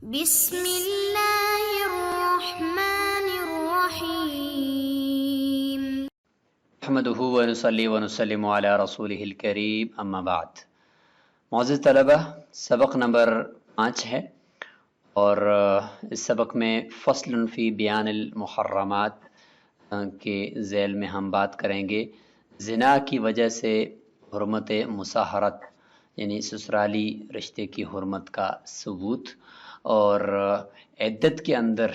بسم اللہ الرحمن الرحیم نحمده ونصلي ونسلم على رسوله الكريم اما بعد. معزز طلبہ، سبق نمبر 5 ہے اور اس سبق میں فصل فی بیان المحرمات کے ذیل میں ہم بات کریں گے زنا کی وجہ سے حرمت مصاہرت یعنی سسرالی رشتے کی حرمت کا ثبوت، اور عدت کے اندر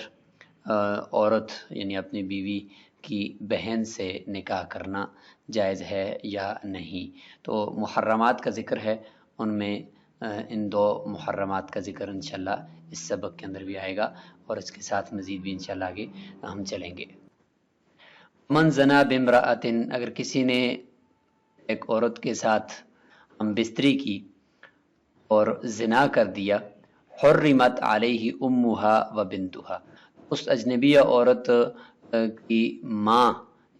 عورت یعنی اپنی بیوی کی بہن سے نکاح کرنا جائز ہے یا نہیں. تو محرمات کا ذکر ہے، ان میں ان دو محرمات کا ذکر انشاءاللہ اس سبق کے اندر بھی آئے گا اور اس کے ساتھ مزید بھی انشاءاللہ آگے ہم چلیں گے. من زنا بامرأۃ، اگر کسی نے ایک عورت کے ساتھ ہم بستری کی اور زنا کر دیا، حرمت علیہ امہا و بنتہا، اس اجنبیہ عورت کی ماں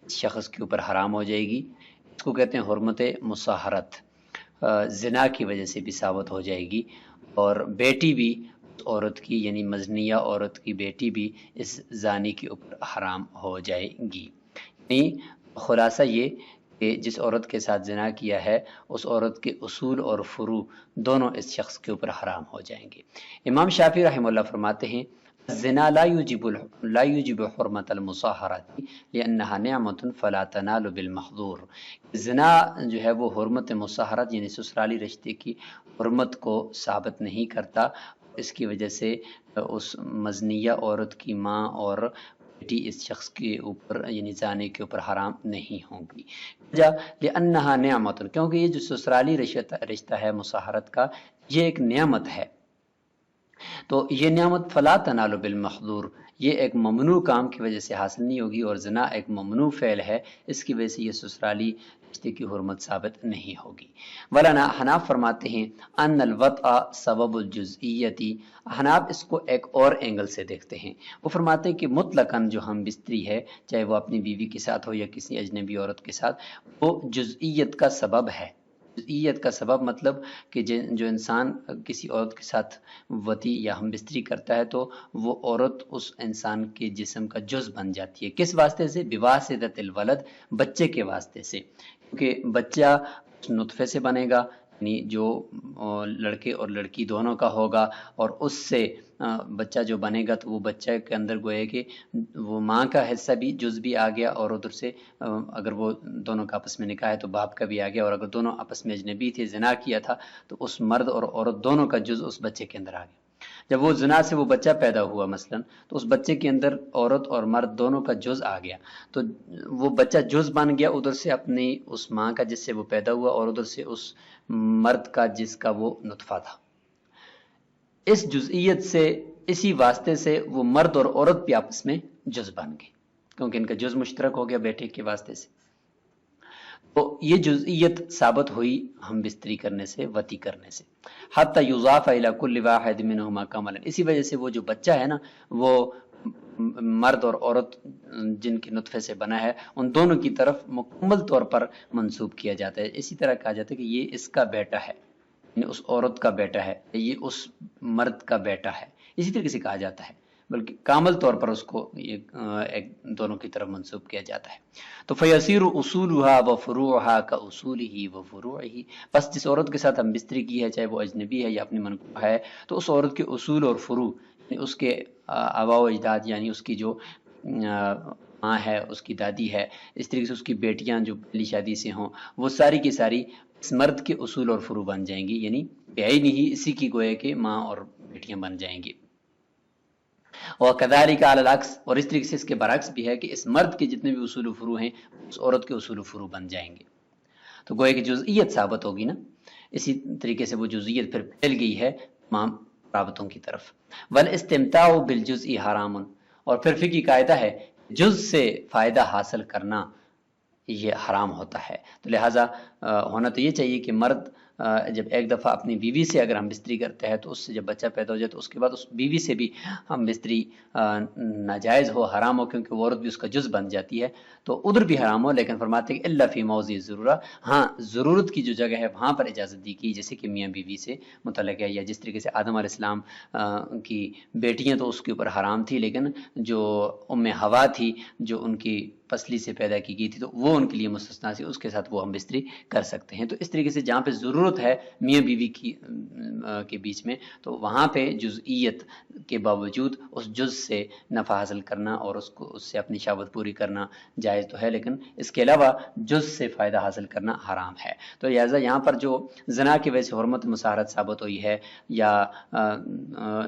شخص کے اوپر حرام ہو جائے گی. اس کو کہتے ہیں حرمت مصاہرت، زنا کی وجہ سے بھی ثابت ہو جائے گی. اور بیٹی بھی اس عورت کی یعنی مزنیہ عورت کی بیٹی بھی اس زانی کے اوپر حرام ہو جائے گی. یعنی خلاصہ یہ کہ جس عورت کے ساتھ زنا کیا ہے اس عورت کے اصول اور فروع دونوں اس شخص کے اوپر حرام ہو جائیں گے. امام شافعی رحمہ اللہ فرماتے ہیں الزنا لا يجب حرمت المصاہرۃ لانها نعمت فلا تنال بالمحظور. زنا جو ہے وہ حرمت مصاہرت یعنی سسرالی رشتے کی حرمت کو ثابت نہیں کرتا، اس کی وجہ سے اس مزنیہ عورت کی ماں اور بیٹی اس شخص کے اوپر یعنی زانے کے اوپر حرام نہیں ہوں گی. لانها نعمت، کیونکہ یہ جو سسرالی رشتہ ہے مصاہرت کا یہ ایک نعمت ہے، تو یہ نعمت فلا تنال بالمحظور، یہ ایک ممنوع کام کی وجہ سے حاصل نہیں ہوگی، اور زنا ایک ممنوع فعل ہے، اس کی وجہ سے یہ سسرالی رشتے کی حرمت ثابت نہیں ہوگی. مولانا حناف فرماتے ہیں ان الوطء سبب الجزئیت، حناف اس کو ایک اور اینگل سے دیکھتے ہیں. وہ فرماتے ہیں کہ مطلقاً جو ہم بستری ہے چاہے وہ اپنی بیوی کے ساتھ ہو یا کسی اجنبی عورت کے ساتھ، وہ جزئیت کا سبب ہے. جزئیت کا سبب مطلب کہ جو انسان کسی عورت کے ساتھ وطی یا ہم بستری کرتا ہے تو وہ عورت اس انسان کے جسم کا جز بن جاتی ہے. کس واسطے سے؟ بواسطۃ الولد، بچے کے واسطے سے، کیونکہ بچہ اس نطفے سے بنے گا یعنی جو لڑکے اور لڑکی دونوں کا ہوگا، اور اس سے بچہ جو بنے گا تو وہ بچہ کے اندر گویا کہ وہ ماں کا حصہ بھی جز بھی آ گیا، اور ادھر سے اگر وہ دونوں کا آپس میں نکاح ہے تو باپ کا بھی آ گیا، اور اگر دونوں آپس میں اجنبی تھے زنا کیا تھا تو اس مرد اور عورت دونوں کا جز اس بچے کے اندر آ گیا. جب وہ زنا سے وہ بچہ پیدا ہوا مثلا تو اس بچے کے اندر عورت اور مرد دونوں کا جز آ گیا، تو وہ بچہ جز بن گیا ادھر سے اپنی اس ماں کا جس سے وہ پیدا ہوا، اور ادھر سے اس مرد کا جس کا وہ نطفہ تھا. اس جزئیت سے اسی واسطے سے وہ مرد اور عورت بھی آپس میں جز بن گئے، کیونکہ ان کا جز مشترک ہو گیا بیٹے کے واسطے سے. تو یہ جزئیت ثابت ہوئی ہم بستری کرنے سے، وطی کرنے سے. حتی یضاف الی کل واحد منہما کملا، اسی وجہ سے وہ جو بچہ ہے نا وہ مرد اور عورت جن کے نطفے سے بنا ہے ان دونوں کی طرف مکمل طور پر منسوب کیا جاتا ہے. اسی طرح کہا جاتا ہے کہ یہ اس کا بیٹا ہے، یعنی اس عورت کا بیٹا ہے، یہ اس مرد کا بیٹا ہے، اسی طریقے سے کہا جاتا ہے، بلکہ کامل طور پر اس کو ایک دونوں کی طرف منسوب کیا جاتا ہے. تو فیصیر اصولها وفروعها كاصوله وفروعه، بس جس عورت کے ساتھ ہم بستری کی ہے چاہے وہ اجنبی ہے یا اپنی منکوح ہے تو اس عورت کے اصول اور فروع یعنی اس کے آباء و اجداد یعنی اس کی جو ماں ہے، اس کی دادی ہے، اس طریقے سے اس کی بیٹیاں جو پہلی شادی سے ہوں وہ ساری کی ساری اس مرد کے اصول اور فروع بن جائیں گی، یعنی بعین ہی اسی کی گویا کہ ماں اور بیٹیاں بن جائیں گی. اور کذالک علی العکس، اور اس طریقے سے اس کے برعکس بھی ہے کہ اس مرد کے جتنے بھی اصول و فروع ہیں اس عورت کے اصول و فروع بن جائیں گے. تو گویا کہ جزئیت ثابت ہوگی نا، اسی طریقے سے وہ جزئیت پھر پھیل گئی ہے تمام رابطوں کی طرف. والاستمتاع بالجزء حرام، اور پھر فقہی قاعدہ ہے جز سے فائدہ حاصل کرنا یہ حرام ہوتا ہے. تو لہٰذا ہونا تو یہ چاہیے کہ مرد جب ایک دفعہ اپنی بیوی سے اگر ہم بستری کرتے ہیں تو اس سے جب بچہ پیدا ہو جائے تو اس کے بعد اس بیوی سے بھی ہم بستری ناجائز ہو، حرام ہو، کیونکہ وہ عورت بھی اس کا جز بن جاتی ہے، تو ادھر بھی حرام ہو. لیکن فرماتے ہیں کہ الا فی موضع ضرورہ، ہاں ضرورت کی جو جگہ ہے وہاں پر اجازت دی کی، جیسے کہ میاں بیوی سے متعلق ہے، یا جس طریقے سے آدم علیہ السلام کی بیٹیاں تو اس کے اوپر حرام تھی، لیکن جو ام حوا تھی جو ان کی پسلی سے پیدا کی گئی تھی تو وہ ان کے لیے مستثنا تھی، اس کے ساتھ وہ ہم بستری کر سکتے ہیں. تو اس طریقے سے جہاں پہ ضرورت ہے میاں بیوی کے بیچ میں، تو وہاں پہ جزئیت کے باوجود اس جز سے نفع حاصل کرنا اور اس سے اپنی شہوت پوری کرنا جائز تو ہے، لیکن اس کے علاوہ جز سے فائدہ حاصل کرنا حرام ہے. تو لہٰذا یہاں پر جو زنا کی وجہ سے حرمت مصاہرت ثابت ہوئی ہے یا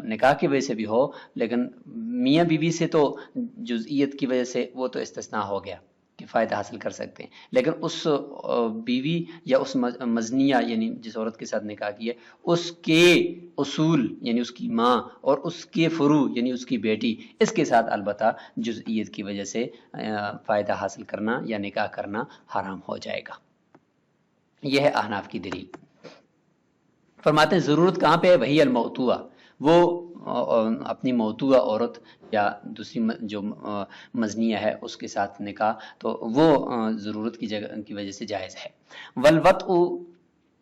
نکاح کی وجہ سے بھی ہو، لیکن میاں بیوی سے تو جزئیت کی وجہ سے وہ تو استثناء ہو گیا کہ فائدہ حاصل کر سکتے ہیں، لیکن اس بیوی یا اس مزنیہ یعنی جس عورت کے ساتھ نکاح کی ہے اس کے اصول یعنی اس کی ماں اور اس کے فروع یعنی اس کی بیٹی، اس کے ساتھ البتہ جزئیت کی وجہ سے فائدہ حاصل کرنا یا نکاح کرنا حرام ہو جائے گا. یہ ہے احناف کی دلیل. فرماتے ہیں ضرورت کہاں پہ ہے؟ وہی الموتوع، وہ اپنی موتوع عورت یا دوسری جو مزنیہ ہے اس کے ساتھ نکاح، تو وہ ضرورت کی جگہ کی وجہ سے جائز ہے. والوطء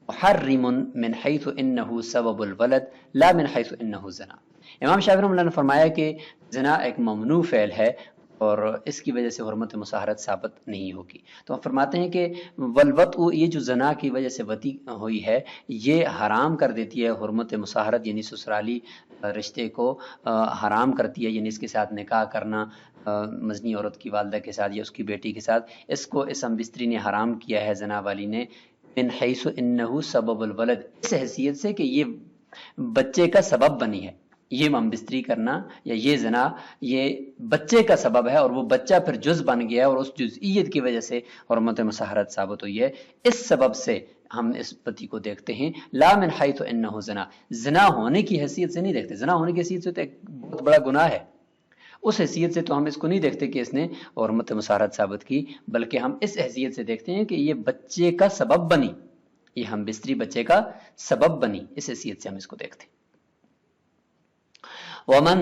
محرم من حیث انہ سبب الولد لا من حیث انہ زنا. امام شافعی رحمۃ اللہ نے فرمایا کہ زنا ایک ممنوع فعل ہے اور اس کی وجہ سے حرمت مصاہرت ثابت نہیں ہوگی. تو ہم فرماتے ہیں کہ والوطء، یہ جو زنا کی وجہ سے وطی ہوئی ہے یہ حرام کر دیتی ہے حرمت مصاہرت یعنی سسرالی رشتے کو حرام کرتی ہے، یعنی اس کے ساتھ نکاح کرنا مزنی عورت کی والدہ کے ساتھ یا اس کی بیٹی کے ساتھ، اس کو اس ہم بستری نے حرام کیا ہے زنا والی نے، من حیث انہ سبب الولد، اس حیثیت سے کہ یہ بچے کا سبب بنی ہے. یہ ہم بستری کرنا یا یہ زنا یہ بچے کا سبب ہے اور وہ بچہ پھر جز بن گیا اور اس جزئیت کی وجہ سے حرمت مصاہرت ثابت ہوئی ہے. اس سبب سے ہم اس پتی کو دیکھتے ہیں، لا من حیث انہ زنا، زنا ہونے کی حیثیت سے نہیں دیکھتے. زنا ہونے کی حیثیت سے تو ایک بہت بڑا گناہ ہے، اس حیثیت سے تو ہم اس کو نہیں دیکھتے کہ اس نے حرمت مصاہرت ثابت کی، بلکہ ہم اس حیثیت سے دیکھتے ہیں کہ یہ بچے کا سبب بنی، یہ ہم بستری بچے کا سبب بنی، اس حیثیت سے ہم اس کو دیکھتے ہیں. ومن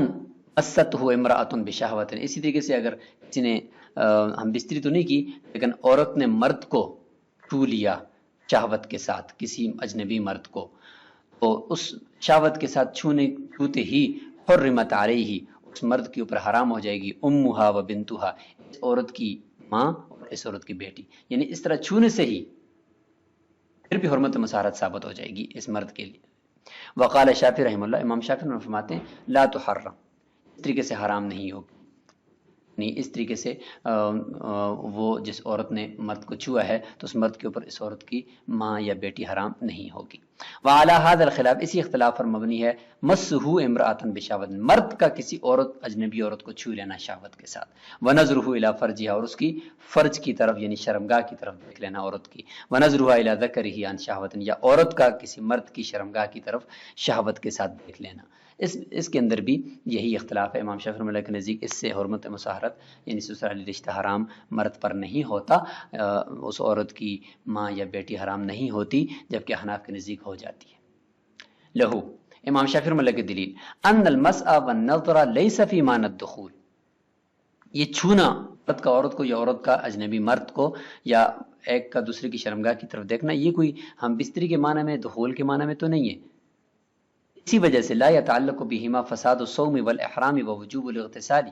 مسته امرأۃ بشہوۃ، اسی طریقے سے اگر کسی نے ہم بستری تو نہیں کی لیکن عورت نے مرد کو چھو لیا شہوت کے ساتھ، کسی اجنبی مرد کو، تو اس شہوت کے ساتھ چھوتے ہی حرمت علیہ، اس مرد کے اوپر حرام ہو جائے گی امہا و بنتہا، اس عورت کی ماں اور اس عورت کی بیٹی، یعنی اس طرح چھونے سے ہی پھر بھی حرمت مصاہرت ثابت ہو جائے گی اس مرد کے لیے. وقال شافعی رحمہ اللہ، امام شافعی فرماتے ہیں لا تحرم، اس طریقے سے حرام نہیں ہوگی، نہیں اس طریقے سے وہ جس عورت نے مرد کو چھوا ہے تو اس مرد کے اوپر اس عورت کی ماں یا بیٹی حرام نہیں ہوگی. وعلی ھذا الخلاف، اسی اختلاف پر مبنی ہے مسہ امرأۃ بشہوۃ، مرد کا کسی عورت اجنبی عورت کو چھو لینا شہوت کے ساتھ، ونظرہ الی فرجہا، اور اس کی فرج کی طرف یعنی شرمگاہ کی طرف دیکھ لینا عورت کی، ونظرہ الی ذکرہ عن شہوۃ، یا عورت کا کسی مرد کی شرمگاہ کی طرف شہوت کے ساتھ دیکھ لینا. اس کے اندر بھی یہی اختلاف ہے. امام شافعی رحمۃ اللہ کے نزدیک اس سے حرمت مصاہرت یعنی سسرالی رشتہ حرام مرد پر نہیں ہوتا، اس عورت کی ماں یا بیٹی حرام نہیں ہوتی، جبکہ احناف کے نزدیک ہو جاتی ہے. لہو، امام شافعی رحمۃ اللہ کی دلیل ان المسء والنظر لیس فی معنی الدخول، یہ چھونا مرد کا عورت کو یا عورت کا اجنبی مرد کو یا ایک کا دوسرے کی شرمگاہ کی طرف دیکھنا، یہ کوئی ہم بستری کے معنی میں دخول کے معنی میں تو نہیں ہے. اسی وجہ سے لا يتعلق بهما فساد الصوم والاحرام ووجوب الاغتسال،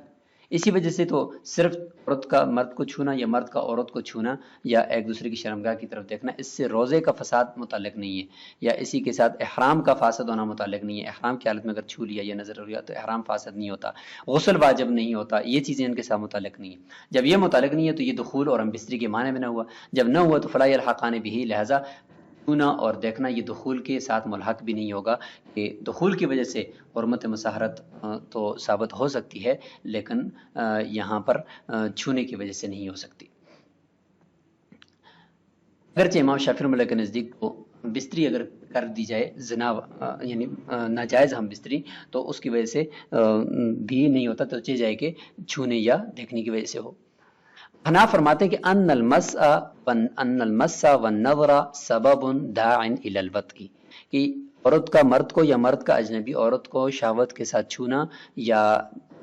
اسی وجہ سے تو صرف عورت کا مرد کو چھونا یا مرد کا عورت کو چھونا یا ایک دوسرے کی شرمگاہ کی طرف دیکھنا، اس سے روزے کا فساد متعلق نہیں ہے، یا اسی کے ساتھ احرام کا فاسد ہونا متعلق نہیں ہے. احرام کی حالت میں اگر چھو لیا یا نظر ہو لیا تو احرام فاسد نہیں ہوتا، غسل واجب نہیں ہوتا، یہ چیزیں ان کے ساتھ متعلق نہیں ہے. جب یہ متعلق نہیں ہے تو یہ دخول اور ہم بستری کے معنی میں نہ ہوا، جب نہ ہوا تو فلا یلحقان به، لہذا چھونا اور دیکھنا یہ دخول کے ساتھ ملحق بھی نہیں ہوگا، کہ دخول کی وجہ سے حرمت مصاہرت تو ثابت ہو سکتی ہے لیکن یہاں پر چھونے کی وجہ سے نہیں ہو سکتی. اگرچہ امام شافعی رحمۃ اللہ کے نزدیک کو بستری اگر کر دی جائے زنا یعنی ناجائز ہم بستری، تو اس کی وجہ سے بھی نہیں ہوتا، تو چاہیے جائے کہ چھونے یا دیکھنے کی وجہ سے ہو. حنا فرماتے ہیں کہ ان المس والنظر سبب داع الی الوطء، کہ عورت کا مرد کو یا مرد کا اجنبی عورت کو شہوت کے ساتھ چھونا یا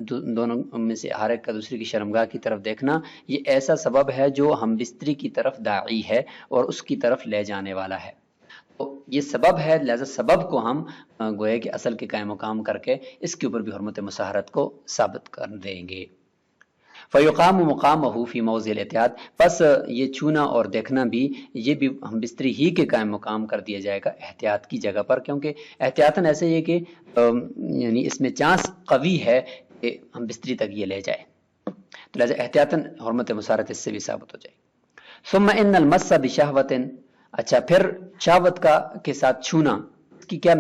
دونوں میں سے ہر ایک کا دوسری کی شرمگاہ کی طرف دیکھنا، یہ ایسا سبب ہے جو ہم بستری کی طرف داعی ہے اور اس کی طرف لے جانے والا ہے. تو یہ سبب ہے، لہذا سبب کو ہم گویا کہ اصل کے قائم مقام کر کے اس کے اوپر بھی حرمت مساہرت کو ثابت کر دیں گے. فیقام مقامہ فی موضع الاحتیاط، پس یہ چھونا اور دیکھنا بھی یہ بھی ہم بستری ہی کے قائم مقام کر دیا جائے گا احتیاط کی جگہ پر، کیونکہ احتیاطاً ایسے یہ کہ یعنی اس میں چانس قوی ہے کہ ہم بستری تک یہ لے جائیں، تو لہذا احتیاطاً حرمت مسارت اس سے بھی ثابت ہو جائے گی. ثم ان المس بشہوت، اچھا پھر شہوت کا کے ساتھ چھونا کی کیا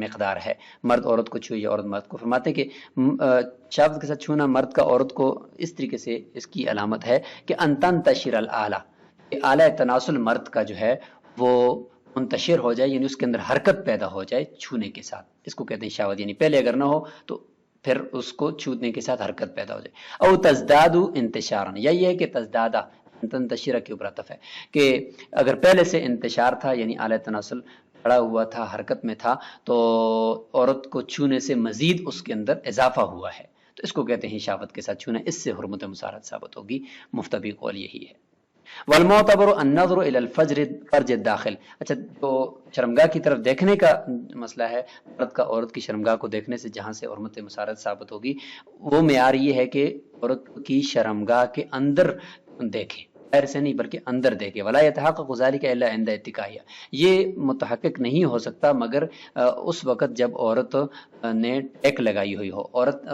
مقدار ہے، مرد عورت کو چھوئے یا عورت مرد کو. فرماتے ہیں کہ شہوت کے ساتھ چھونا مرد کا عورت کو اس طریقے سے اس کی علامت ہے کہ ان تنتشر الآلہ، آلہ تناسل مرد کا جو ہے وہ منتشر ہو جائے، یعنی اس کے اندر حرکت پیدا ہو جائے چھونے کے ساتھ، اس کو کہتے ہیں شہوت. یعنی پہلے اگر نہ ہو تو پھر اس کو چھونے کے ساتھ حرکت پیدا ہو جائے. او تزداد انتشارا، یا یہ ہے کہ تزدادہ تنتشرہ کے اوپر عطف ہے کہ اگر پہلے سے انتشار تھا یعنی آلہ تناسل کھڑا ہوا تھا، حرکت میں تھا، تو عورت کو چھونے سے مزید اس کے اندر اضافہ ہوا ہے، تو اس کو کہتے ہیں شہوت کے ساتھ چھونا. اس سے حرمت مسارت ثابت ہوگی. مفتبی قول یہی ہے. والمعتبر النظر الى الفجر فرج الداخل، اچھا تو شرمگاہ کی طرف دیکھنے کا مسئلہ ہے، مرد کا عورت کی شرمگاہ کو دیکھنے سے جہاں سے حرمت مسارت ثابت ہوگی وہ معیار یہ ہے کہ عورت کی شرمگاہ کے اندر دیکھے، غیر سے نہیں بلکہ اندر دیکھے. ولا يتحقق ذلك الا عند اتکائها، یہ متحقق نہیں ہو سکتا مگر اس وقت جب عورت نے ٹیک لگائی ہوئی ہو، عورت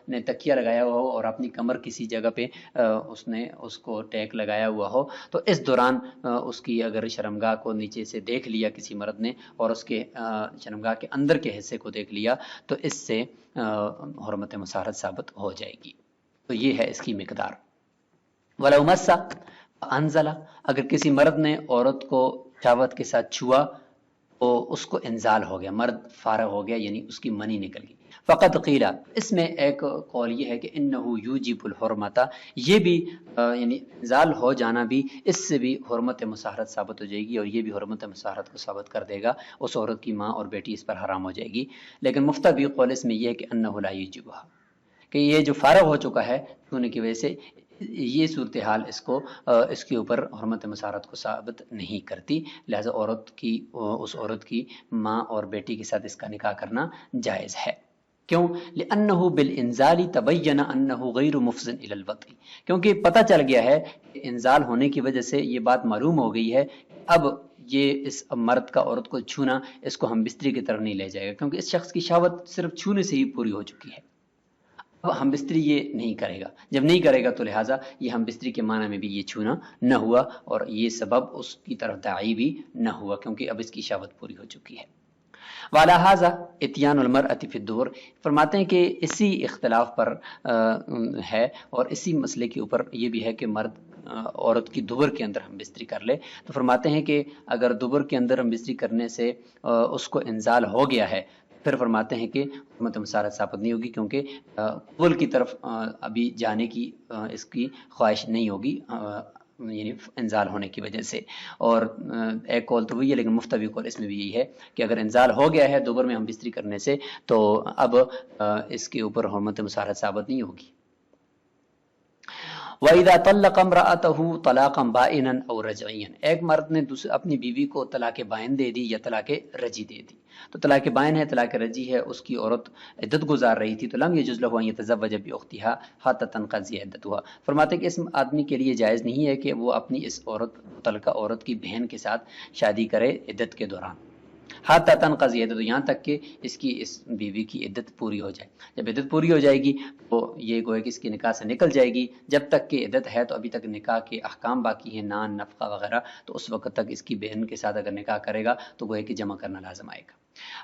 نے تکیہ لگایا ہوا ہو اور اپنی کمر کسی جگہ پہ اس نے اس کو ٹیک لگایا ہوا ہو، تو اس دوران اس کی اگر شرمگاہ کو نیچے سے دیکھ لیا کسی مرد نے اور اس کے شرمگاہ کے اندر کے حصے کو دیکھ لیا تو اس سے حرمت مسارت ثابت ہو جائے گی. تو یہ ہے اس کی مقدار. ولو مس انزلہ، اگر کسی مرد نے عورت کو شہوت کے ساتھ چھوا تو اس کو انزال ہو گیا، مرد فارغ ہو گیا، یعنی اس کی منی نکل گئی. فقط قیلا، اس میں ایک قول یہ ہے کہ انہو یوجب الحرمت، یہ بھی یعنی انزال ہو جانا بھی اس سے بھی حرمت مساہرت ثابت ہو جائے گی، اور یہ بھی حرمت مساہرت کو ثابت کر دے گا، اس عورت کی ماں اور بیٹی اس پر حرام ہو جائے گی. لیکن مفتبی قول اس میں یہ ہے کہ انہو لا یوجبہا، کہ یہ جو فارغ ہو چکا ہے چھونے کی وجہ سے، یہ صورتحال اس کے اوپر حرمت مسارت کو ثابت نہیں کرتی. لہذا اس عورت کی ماں اور بیٹی کے ساتھ اس کا نکاح کرنا جائز ہے. کیوں؟ لأنه بالانزال تبین انه غیر مفض الى الوطء، کیونکہ پتہ چل گیا ہے کہ انزال ہونے کی وجہ سے یہ بات معلوم ہو گئی ہے، اب یہ اس مرد کا عورت کو چھونا اس کو ہم بستری کی طرف نہیں لے جائے گا، کیونکہ اس شخص کی شہوت صرف چھونے سے ہی پوری ہو چکی ہے. اب ہم بستری یہ نہیں کرے گا، جب نہیں کرے گا تو لہٰذا یہ ہم بستری کے معنی میں بھی یہ چھونا نہ ہوا، اور یہ سبب اس کی طرف داعی بھی نہ ہوا، کیونکہ اب اس کی شہوت پوری ہو چکی ہے. وعلی ھذا اتیان المرأة فی الدبر، فرماتے ہیں کہ اسی اختلاف پر ہے اور اسی مسئلے کے اوپر یہ بھی ہے کہ مرد عورت کی دبر کے اندر ہم بستری کر لے. تو فرماتے ہیں کہ اگر دبر کے اندر ہم بستری کرنے سے اس کو انزال ہو گیا ہے، پھر فرماتے ہیں کہ حرمت مسارت ثابت نہیں ہوگی، کیونکہ قبول کی طرف ابھی جانے کی اس کی خواہش نہیں ہوگی، یعنی انزال ہونے کی وجہ سے. اور ایک قول تو وہی ہے، لیکن مفتوی قول اس میں بھی یہی ہے کہ اگر انزال ہو گیا ہے دوبر میں ہم بستری کرنے سے تو اب اس کے اوپر حرمت مسارت ثابت نہیں ہوگی. وَإِذَا طَلَّقَ امْرَأَتَهُ طَلَاقًا بَائِنًا أَوْ رَجْعِيًّا، ایک مرد نے اپنی بیوی کو طلاق بائن دے دی یا طلاق رجی دے دی. تو طلاق بائن ہے، طلاق رجی ہے، اس کی عورت عدت گزار رہی تھی، تو لم یجوز له ان يتزوج باختها حتى تنقضي عدتها. فرماتے ہیں کہ اس آدمی کے لیے جائز نہیں ہے کہ وہ اپنی اس عورت متعلقہ عورت کی بہن کے ساتھ شادی کرے عدت کے دوران، حتی تنقضی عدت، یہاں تک کہ اس بیوی کی عدت پوری ہو جائے. جب عدت پوری ہو جائے گی تو یہ گویا کہ اس کی نکاح سے نکل جائے گی. جب تک کہ عدت ہے تو ابھی تک نکاح کے احکام باقی ہیں، نان نفقہ وغیرہ، تو اس وقت تک اس کی بہن کے ساتھ اگر نکاح کرے گا تو گویا کہ جمع کرنا لازم آئے گا.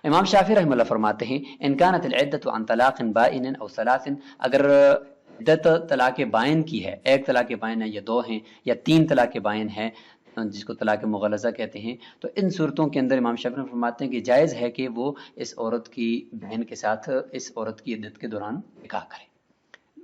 امام شافعی رحمہ اللہ فرماتے ہیں ان کانت العدت عن طلاق بائن او ثلاث، اگر عدت طلاق بائن کی ہے، ایک طلاق بائن ہے یا دو ہیں یا تین طلاق بائن ہے جس کو طلاق مغلظہ کہتے ہیں، تو ان صورتوں کے اندر امام شافعی فرماتے ہیں کہ جائز ہے کہ وہ اس عورت کی بہن کے ساتھ اس عورت کی عدت کے دوران نکاح کرے.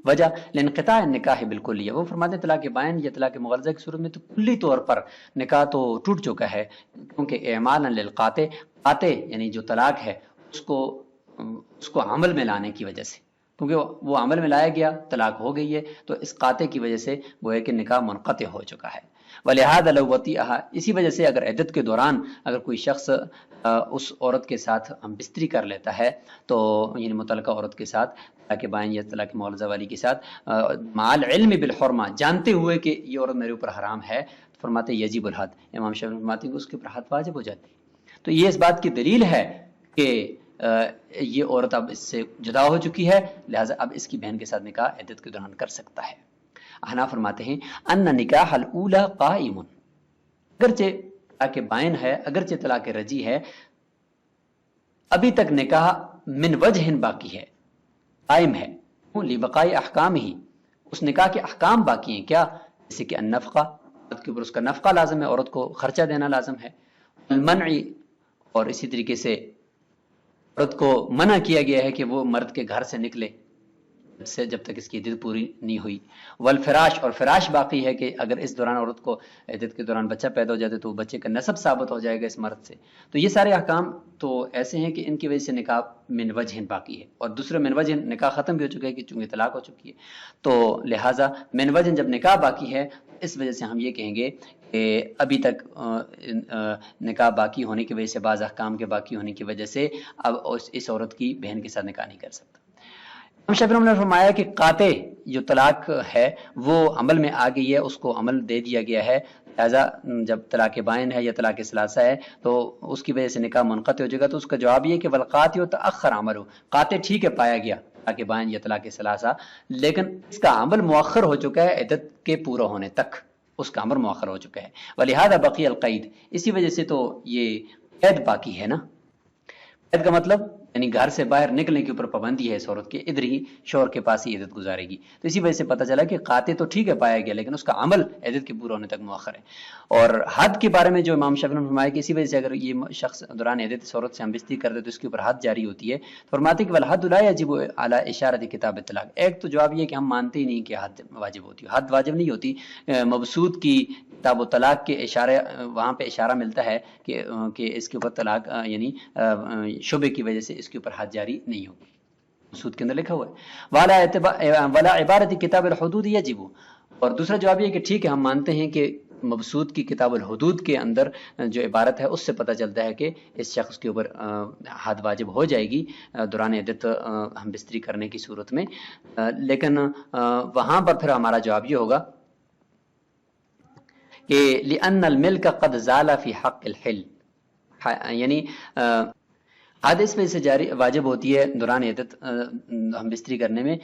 وجہ لانقطاع النکاح بالکلیہ، وہ فرماتے ہیں طلاق بائن یا طلاق مغلظہ کی صورت میں تو کلی طور پر نکاح تو ٹوٹ چکا ہے، کیونکہ اعمالا للقاطع، قاطع یعنی جو طلاق ہے اس کو عمل میں لانے کی وجہ سے، کیونکہ وہ عمل میں لایا گیا طلاق ہو گئی ہے، تو اس قاطع کی وجہ سے وہ ہے کہ نکاح منقطع ہو چکا ہے۔ ولہذا لو وطیھا، اسی وجہ سے اگر عدت کے دوران اگر کوئی شخص اس عورت کے ساتھ ہم بستری کر لیتا ہے، تو یعنی متعلقہ عورت کے ساتھ طلاق بائن یا طلاق مغلظہ والی کے ساتھ مع العلم بالحرمہ، جانتے ہوئے کہ یہ عورت میرے اوپر حرام ہے، فرماتے یجب الحد، امام شافعی فرماتے ہیں کہ اس کے اوپر حد واجب ہو جاتی ہے۔ تو یہ اس بات کی دلیل ہے کہ یہ عورت اب اس سے جدا ہو چکی ہے، لہٰذا اب اس کی بہن کے ساتھ نکاح عدت کے دوران کر سکتا ہے۔ احناف فرماتے ہیں ان نکاح الاولی قائم، اگرچہ طلاق بائن ہے، اگرچہ طلاق رجی ہے، ابھی تک نکاح من وجہ باقی ہے، قائم ہے، لبقاء احکام ہی، اس نکاح کے احکام باقی ہیں، کیا؟ جیسے کہ النفقہ، عورت کے اوپر اس کا نفقہ لازم ہے، عورت کو خرچہ دینا لازم ہے، المنع، اور اسی طریقے سے عورت کو منع کیا گیا ہے کہ وہ مرد کے گھر سے نکلے جب تک اس کی عدت پوری نہیں ہوئی، والفراش، اور فراش باقی ہے کہ اگر اس دوران عورت کو عدت کے دوران بچہ پیدا ہو جاتا ہے تو وہ بچے کا نسب ثابت ہو جائے گا اس مرد سے۔ تو یہ سارے احکام تو ایسے ہیں کہ ان کی وجہ سے نکاح من وجہ باقی ہے، اور دوسرے من وجہ نکاح ختم بھی ہو چکا ہے کہ چونکہ طلاق ہو چکی ہے، تو لہٰذا من وجہ جب نکاح باقی ہے اس وجہ سے ہم یہ کہیں گے کہ ابھی تک نکاح باقی ہونے کی وجہ سے، بعض احکام کے باقی ہونے کی وجہ سے اب اس عورت کی بہن کے ساتھ نکاح نہیں کر سکتا۔ ہم شافعی نے فرمایا کہ قاطع جو طلاق ہے وہ عمل میں آ گئی ہے، اس کو عمل دے دیا گیا ہے، لہذا جب طلاق بائن ہے یا طلاق ثلاثہ ہے تو اس کی وجہ سے نکاح منقطع ہو جائے گا۔ تو اس کا جواب یہ کہ والقاطع تأخر عملہ، قاطع ٹھیک ہے پایا گیا طلاق بائن یا طلاق ثلاثہ، لیکن اس کا عمل مؤخر ہو چکا ہے عدت کے پورا ہونے تک، اس کا عمل مؤخر ہو چکا ہے۔ ولہذا بقی القید، اسی وجہ سے تو یہ قید باقی ہے نا۔ قید کا مطلب یعنی گھر سے باہر نکلنے کے اوپر پابندی ہے اس عورت کے، ادھر ہی شوہر کے پاس ہی عدت گزارے گی۔ تو اسی وجہ سے پتہ چلا کہ قاطع تو ٹھیک ہے پایا گیا، لیکن اس کا عمل عدت کے پورا ہونے تک مؤخر ہے۔ اور حد کے بارے میں جو امام شافعی نے فرمایا کہ اسی وجہ سے اگر یہ شخص دوران عدت اس عورت سے ہم بستری کر دے تو اس کے اوپر حد جاری ہوتی ہے، فرماتے کہ والحد لا یجب علی اشارۃ کتاب الطلاق۔ ایک تو جواب یہ کہ ہم مانتے ہی نہیں کہ حد واجب ہوتی ہے، حد واجب نہیں ہوتی، مبسوط کی کتاب الطلاق کے اشارے، وہاں پہ اشارہ ملتا ہے کہ اس کے اوپر طلاق یعنی شبے کی وجہ سے اس کے اوپر حد جاری نہیں ہوگی، مسعود کے اندر لکھا ہوا ہے ولا عبارت کتاب الحدود یجب۔ اور دوسرا جواب یہ کہ ٹھیک ہے ہم مانتے ہیں کہ مبسوط کی کتاب الحدود کے اندر جو عبارت ہے اس سے پتہ چلتا ہے کہ اس شخص کے اوپر حد واجب ہو جائے گی دوران عدت ہم بستری کرنے کی صورت میں، لیکن وہاں پر پھر ہمارا جواب یہ ہوگا کہ لأن الملک قد زال فی حق الحل، یعنی حد اس وجہ سے جاری واجب ہوتی ہے دوران عدت ہم بستری کرنے میں،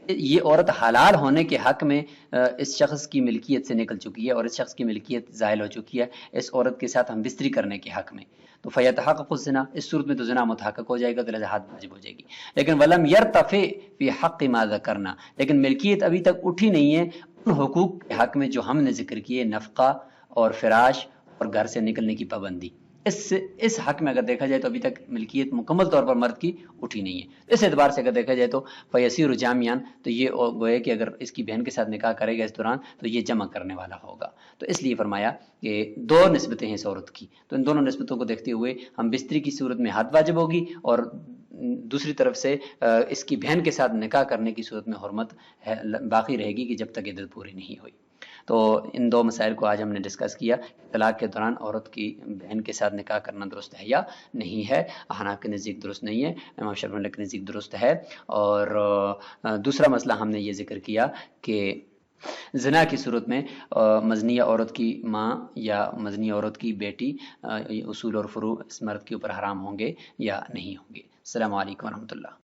یہ عورت حلال ہونے کے حق میں اس شخص کی ملکیت سے نکل چکی ہے اور اس شخص کی ملکیت زائل ہو چکی ہے اس عورت کے ساتھ ہم بستری کرنے کے حق میں، تو فیتحقق الزنا، اس صورت میں تو زنا متحقق ہو جائے گا، تو لہذا حد واجب ہو جائے گی۔ لیکن ولم یرتفع فی حق ما ذکرنا، لیکن ملکیت ابھی تک اٹھی نہیں ہے ان حقوق کے حق میں جو ہم نے ذکر کیے، نفقہ اور فراش اور گھر سے نکلنے کی پابندی، اس حق میں اگر دیکھا جائے تو ابھی تک ملکیت مکمل طور پر مرد کی اٹھی نہیں ہے۔ اس اعتبار سے اگر دیکھا جائے تو فیسیر جامعان، تو یہ گویا کہ اگر اس کی بہن کے ساتھ نکاح کرے گا اس دوران تو یہ جمع کرنے والا ہوگا، تو اس لیے فرمایا کہ دو نسبتیں ہیں اس عورت کی، تو ان دونوں نسبتوں کو دیکھتے ہوئے ہم بستری کی صورت میں حد واجب ہوگی، اور دوسری طرف سے اس کی بہن کے ساتھ نکاح کرنے کی صورت میں حرمت باقی رہے گی کہ جب تک عدت پوری نہیں ہوئی۔ تو ان دو مسائل کو آج ہم نے ڈسکس کیا، طلاق کے دوران عورت کی بہن کے ساتھ نکاح کرنا درست ہے یا نہیں ہے۔ احناف کے نزدیک درست نہیں ہے، امام شافعی کے نزدیک درست ہے۔ اور دوسرا مسئلہ ہم نے یہ ذکر کیا کہ زنا کی صورت میں مزنیہ عورت کی ماں یا مزنیہ عورت کی بیٹی اصول اور فروع اس مرد کے اوپر حرام ہوں گے یا نہیں ہوں گے۔ السلام علیکم ورحمۃ اللہ۔